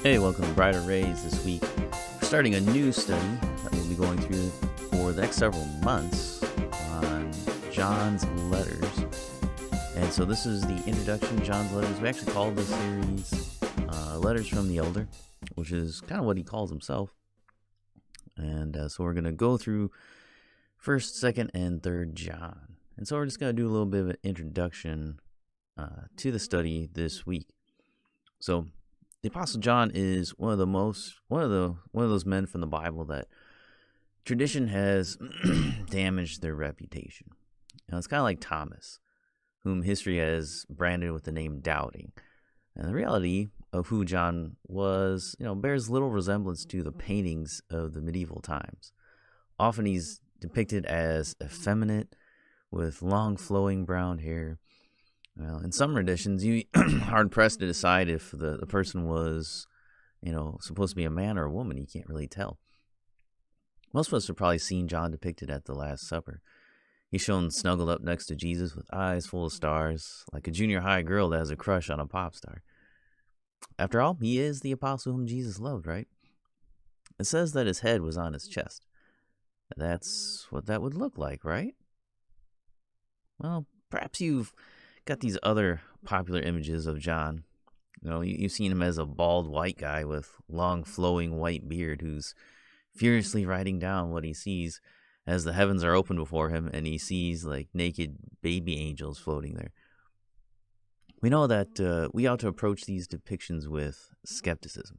Hey, welcome to Brighter Rays. This week, we're starting a new study that we'll be going through for the next several months on John's letters. And so this is the introduction to John's letters. We actually called this series Letters from the Elder, which is kind of what he calls himself. And so we're going to go through 1st, 2nd, and 3rd John. And so we're just going to do a little bit of an introduction to the study this week. So the Apostle John is one of those men from the Bible that tradition has damaged their reputation. It's kind of like Thomas, whom history has branded with the name Doubting. And the reality of who John was, bears little resemblance to the paintings of the medieval times. Often he's depicted as effeminate, with long flowing brown hair. Well, in some renditions, you hard pressed to decide if the person was, supposed to be a man or a woman. You can't really tell. Most of us have probably seen John depicted at the Last Supper. He's shown snuggled up next to Jesus with eyes full of stars, like a junior high girl that has a crush on a pop star. After all, he is the apostle whom Jesus loved, right? It says that his head was on his chest. That's what that would look like, right? Well, perhaps you've got these other popular images of John. You've seen him as a bald white guy with long flowing white beard who's furiously writing down what he sees as the heavens are open before him and he sees like naked baby angels floating there. We know that we ought to approach these depictions with skepticism.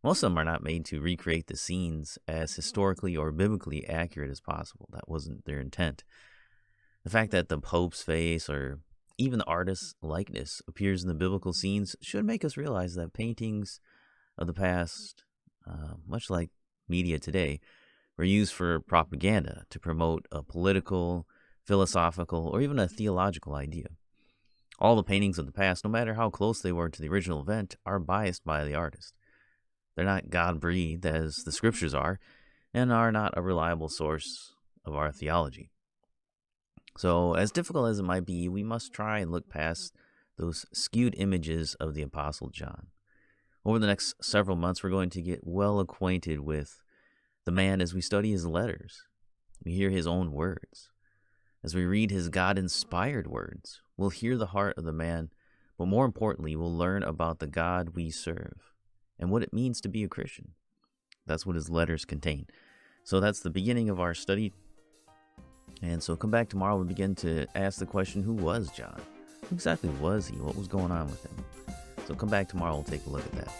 Most of them are not made to recreate the scenes as historically or biblically accurate as possible. That wasn't their intent. The fact that the Pope's face or even the artist's likeness appears in the biblical scenes should make us realize that paintings of the past, much like media today, were used for propaganda to promote a political, philosophical, or even a theological idea. All the paintings of the past, no matter how close they were to the original event, are biased by the artist. They're not God-breathed as the scriptures are, and are not a reliable source of our theology. So, as difficult as it might be, we must try and look past those skewed images of the Apostle John. Over the next several months, we're going to get well acquainted with the man as we study his letters. We hear his own words. As we read his God-inspired words, we'll hear the heart of the man, but more importantly, we'll learn about the God we serve and what it means to be a Christian. That's what his letters contain. So that's the beginning of our study. And so come back tomorrow and begin to ask the question, who was John? Who exactly was he? What was going on with him? So come back tomorrow, we'll take a look at that.